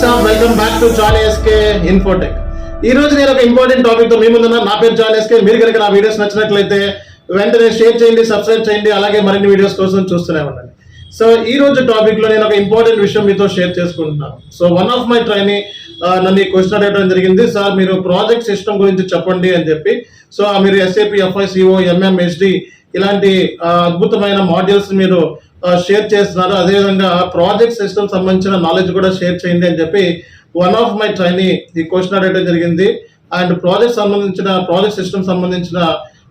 WhatsApp welcome back to John SK Infotech. ఈ రోజు నేను ఒక ఇంపార్టెంట్ టాపిక్ తో మీ ముందున్నా. నా పేరు జాన్ ఎస్కే. మీరు కనుక నా వీడియోస్ నచ్చినట్లయితే వెంటనే షేర్ చేయండి, సబ్స్క్రైబ్ చేయండి, అలాగే మరిన్ని వీడియోస్ కోసం చూస్తూనే ఉండండి. సో ఈ రోజు టాపిక్ లో నేను ఒక ఇంపార్టెంట్ విషయం మీతో షేర్ చేసుకుంటున్నాను. So one of my trainee నన్ను క్వశ్చన్ అడగడం జరిగింది, సార్ మీరు ప్రాజెక్ట్ సిస్టమ్ గురించి చెప్పండి అని చెప్పి. సో మీరు SAP FICO MMSD ఇలాంటి అద్భుతమైన మాడ్యూల్స్ మీరు షేర్ చేస్తున్నారు, అదేవిధంగా ప్రాజెక్ట్ సిస్టమ్ సంబంధించిన నాలెడ్జ్ కూడా షేర్ చేయండి అని చెప్పి వన్ ఆఫ్ మై ట్రైనీ ఈ క్వశ్చన్ అడగడం జరిగింది. అండ్ ప్రాజెక్ట్ సిస్టమ్ సంబంధించిన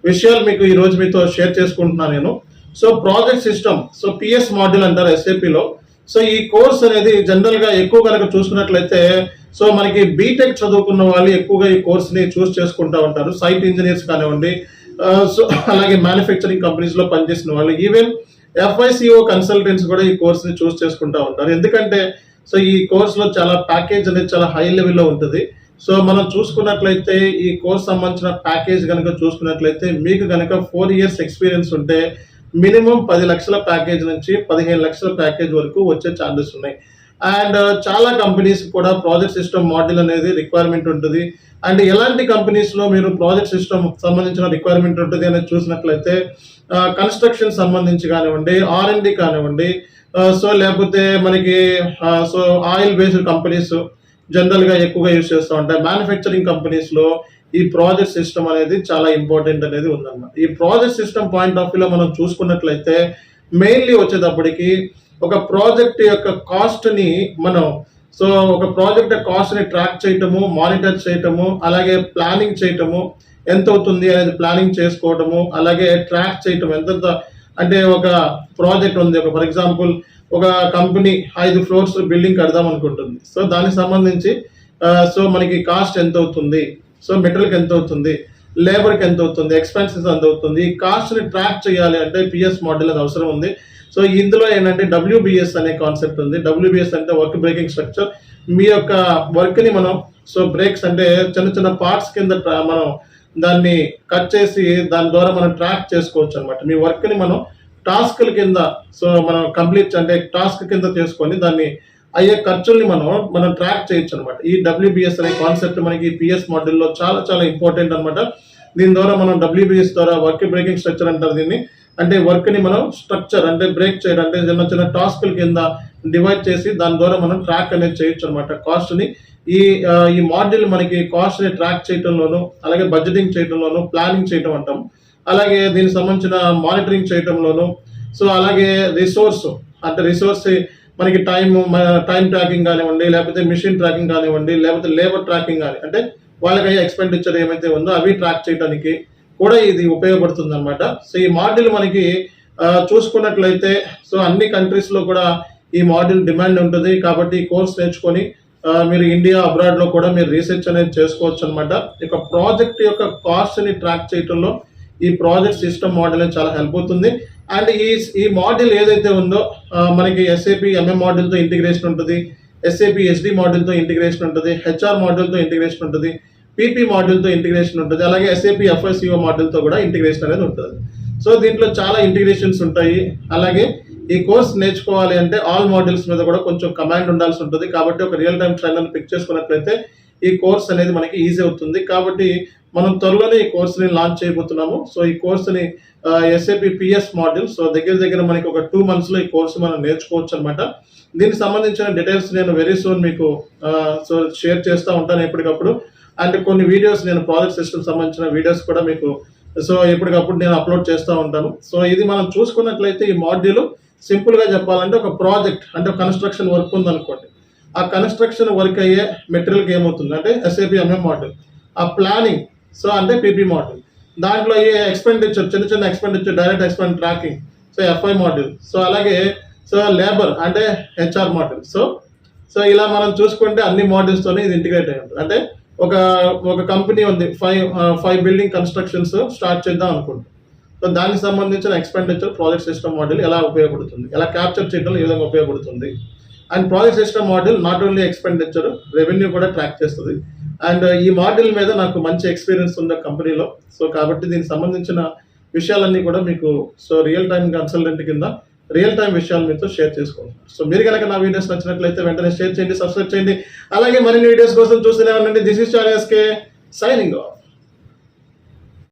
విషయాలు మీకు ఈ రోజు మీతో షేర్ చేసుకుంటున్నాను నేను. So project system, so PS module అంటారు SAPలో. సో ఈ కోర్స్ అనేది జనరల్ గా ఎక్కువ కనుక చూసుకున్నట్లయితే సో మనకి బీటెక్ చదువుకున్న వాళ్ళు ఎక్కువగా ఈ కోర్స్ ని చూస్ చేసుకుంటూ ఉంటారు. సైట్ ఇంజనీర్స్ కానివ్వండి, సో అలాగే మ్యానుఫ్యాక్చరింగ్ కంపెనీస్ లో పనిచేసిన వాళ్ళు, ఈవెన్ FICO కన్సల్టెంట్స్ కూడా ఈ కోర్స్ ని చూస్ చేసుకుంటూ ఉంటారు. ఎందుకంటే సో ఈ కోర్స్ లో చాలా ప్యాకేజ్ అనేది చాలా హై లెవెల్లో ఉంటుంది. సో మనం చూసుకున్నట్లయితే ఈ కోర్స్ సంబంధించిన ప్యాకేజ్ కనుక చూసుకున్నట్లయితే మీకు కనుక 4 years ఎక్స్పీరియన్స్ ఉంటే మినిమం 10 లక్షల ప్యాకేజ్ నుంచి 15 లక్షల ప్యాకేజ్ వరకు వచ్చే ఛాన్సెస్ ఉన్నాయి. అండ్ చాలా కంపెనీస్ కూడా ప్రాజెక్ట్ సిస్టమ్ మాడ్యూల్ అనేది రిక్వైర్మెంట్ ఉంటుంది. అండ్ ఎలాంటి కంపెనీస్ లో మీరు ప్రాజెక్ట్ సిస్టమ్ సంబంధించిన రిక్వైర్మెంట్ ఉంటుంది అనేది చూసినట్లయితే కన్స్ట్రక్షన్ సంబంధించి కానివ్వండి, R&D కానివ్వండి, సో లేకపోతే మనకి so oil based companies general గా ఎక్కువగా యూజ్ చేస్తూ ఉంటాయి. మ్యానుఫ్యాక్చరింగ్ కంపెనీస్ లో ఈ ప్రాజెక్ట్ సిస్టమ్ అనేది చాలా ఇంపార్టెంట్ అనేది ఉందన్నమాట. ఈ ప్రాజెక్ట్ సిస్టమ్ పాయింట్ ఆఫ్ వ్యూలో మనం చూసుకున్నట్లయితే మెయిన్లీ వచ్చేటప్పటికి ఒక ప్రాజెక్ట్ యొక్క కాస్ట్ ని మనం సో ఒక ప్రాజెక్ట్ కాస్ట్ ని ట్రాక్ చేయటము, మానిటర్ చేయటము, అలాగే ప్లానింగ్ చేయటము, ఎంత అవుతుంది అనేది ప్లానింగ్ చేసుకోవటము, అలాగే ట్రాక్ చేయటం ఎంత అంటే ఒక ప్రాజెక్ట్ ఉంది, ఒక ఫర్ ఎగ్జాంపుల్ ఒక కంపెనీ 5 floors బిల్డింగ్ కడదాం అనుకుంటుంది. సో దానికి సంబంధించి సో మనకి కాస్ట్ ఎంత అవుతుంది, సో మెటీరియల్కి ఎంత అవుతుంది, లేబర్కి ఎంత అవుతుంది, ఎక్స్పెన్సెస్ ఎంత అవుతుంది, ఈ కాస్ట్ ని ట్రాక్ చేయాలి అంటే PS మాడ్యూల్ అనేది అవసరం ఉంది. సో ఇందులో ఏంటంటే WBS అనే కాన్సెప్ట్ ఉంది. WBS అంటే వర్క్ బ్రేకింగ్ స్ట్రక్చర్. మీ యొక్క వర్క్ ని మనం సో బ్రేక్స్ అంటే చిన్న చిన్న పార్ట్స్ కింద మనం దాన్ని కట్ చేసి దాని ద్వారా మనం ట్రాక్ చేసుకోవచ్చు అనమాట. మీ వర్క్ ని మనం టాస్క్ల కింద సో మనం కంప్లీట్ అంటే టాస్క్ కింద చేసుకొని దాన్ని అయ్యే ఖర్చుల్ని మనం ట్రాక్ చేయొచ్చు అనమాట. ఈ WBS అనే కాన్సెప్ట్ మనకి PS మాడ్యూల్లో చాలా చాలా ఇంపార్టెంట్ అనమాట. దీని ద్వారా మనం WBS ద్వారా వర్క్ బ్రేకింగ్ స్ట్రక్చర్ అంటారు దీన్ని. అంటే వర్క్ ని మనం స్ట్రక్చర్ అంటే బ్రేక్ చేయడం అంటే చిన్న చిన్న టాస్క్ల కింద డివైడ్ చేసి దాని ద్వారా మనం ట్రాక్ అనేది చేయొచ్చు అనమాట కాస్ట్ ని. ఈ మాడ్యూల్ మనకి కాస్ట్ ని ట్రాక్ చేయడంలోను, అలాగే బడ్జెటింగ్ చేయడంలోను, ప్లానింగ్ చేయడం అంటాం, అలాగే దీనికి సంబంధించిన మానిటరింగ్ చేయడంలోను, సో అలాగే రిసోర్స్ మనకి టైం ట్రాకింగ్ కానివ్వండి, లేకపోతే మిషన్ ట్రాకింగ్ కానివ్వండి, లేకపోతే లేబర్ ట్రాకింగ్ కానీ అంటే వాళ్ళకి అయ్యే ఎక్స్పెండిచర్ ఏమైతే ఉందో అవి ట్రాక్ చేయడానికి కూడా ఇది ఉపయోగపడుతుంది అనమాట. సో ఈ మాడ్యూల్ మనకి చూసుకున్నట్లయితే సో అన్ని కంట్రీస్ లో కూడా ఈ మాడ్యూల్ డిమాండ్ ఉంటుంది. కాబట్టి ఈ కోర్స్ నేర్చుకొని మీరు ఇండియా అబ్రాడ్ లో కూడా మీరు రీసెర్చ్ అనేది చేసుకోవచ్చు అనమాట. ఇక ప్రాజెక్ట్ యొక్క కాస్ట్ ని ట్రాక్ చేయడంలో ఈ ప్రాజెక్ట్ సిస్టమ్ మాడ్యూల్ చాలా హెల్ప్ అవుతుంది. అండ్ ఈ మాడ్యూల్ ఏదైతే ఉందో మనకి SAP MM మాడ్యూల్ తో ఇంటిగ్రేషన్ ఉంటుంది, SAP SD మాడ్యూల్ తో ఇంటిగ్రేషన్ ఉంటుంది, HR మాడ్యూల్ తో ఇంటిగ్రేషన్ ఉంటుంది, PP మాడ్యూల్ తో ఇంటిగ్రేషన్ ఉంటుంది, అలాగే SAP FICO మాడ్యూల్ తో కూడా ఇంటిగ్రేషన్ అనేది ఉంటుంది. సో దీంట్లో చాలా ఇంటిగ్రేషన్స్ ఉంటాయి. అలాగే ఈ కోర్స్ నేర్చుకోవాలి అంటే ఆల్ మాడ్యూల్స్ మీద కూడా కొంచెం కమాండ్ ఉండాల్సి ఉంటుంది. కాబట్టి ఒక రియల్ టైం ట్రైనర్ పిక్ చేసుకున్నట్లయితే ఈ కోర్స్ అనేది మనకి ఈజీ అవుతుంది. కాబట్టి మనం త్వరలోనే ఈ కోర్సుని లాంచ్ చేయబోతున్నాము. సో ఈ కోర్సుని SAP PS మాడ్యూల్ సో దగ్గర మనకి ఒక 2 months లో ఈ కోర్సు మనం నేర్చుకోవచ్చు అనమాట. దీనికి సంబంధించిన డీటెయిల్స్ నేను వెరీ సూన్ మీకు సో షేర్ చేస్తూ ఉంటాను ఎప్పటికప్పుడు. అండ్ కొన్ని వీడియోస్ నేను ప్రాజెక్ట్ సిస్టమ్ సంబంధించిన వీడియోస్ కూడా మీకు సో ఎప్పటికప్పుడు నేను అప్లోడ్ చేస్తూ ఉంటాను. సో ఇది మనం చూసుకున్నట్లయితే ఈ మాడ్యూల్ సింపుల్ గా చెప్పాలంటే ఒక ప్రాజెక్ట్ అంటే కన్స్ట్రక్షన్ వర్క్ ఉందనుకోండి, ఆ కన్స్ట్రక్షన్ వర్క్ అయ్యే మెటీరియల్కి ఏమవుతుంది అంటే SAP MM మాడ్యూల్, ఆ ప్లానింగ్ సో అంటే PP మాడ్యూల్, దాంట్లో అయ్యే ఎక్స్పెండిచర్ చిన్న expenditure direct expend tracking so FI module, so అలాగే సో లేబర్ అంటే HR మాడ్యూల్. సో ఇలా మనం చూసుకుంటే అన్ని మాడ్యూల్స్ తోనే ఇది ఇంటిగ్రేట్ అయి ఉంటుంది. అంటే ఒక కంపెనీ ఉంది, 5 బిల్డింగ్ కన్స్ట్రక్షన్స్ స్టార్ట్ చేద్దాం అనుకుంటాం. సో దానికి సంబంధించిన ఎక్స్పెండిచర్ ప్రాజెక్ట్ సిస్టమ్ మాడ్యూల్ ఎలా ఉపయోగపడుతుంది, ఎలా క్యాప్చర్ చేయడంలో ఏ విధంగా ఉపయోగపడుతుంది. And project system module not only expenditure, revenue కూడా ట్రాక్ చేస్తుంది. అండ్ ఈ మాడ్యూల్ మీద నాకు మంచి ఎక్స్పీరియన్స్ ఉంది కంపెనీలో. సో కాబట్టి దీనికి సంబంధించిన విషయాలన్నీ కూడా మీకు సో రియల్ టైం కన్సల్టెంట్ కింద రియల్ టైం విషయాలు మీతో షేర్ చేసుకుంటున్నాను. సో మీరు కనుక నా వీడియోస్ నచ్చినట్లయితే వెంటనే షేర్ చేయండి, సబ్స్క్రైబ్ చేయండి. అలాగే మరిన్ని వీడియోస్ కోసం చూస్తూనే ఉండండి. This is Charles K signing off.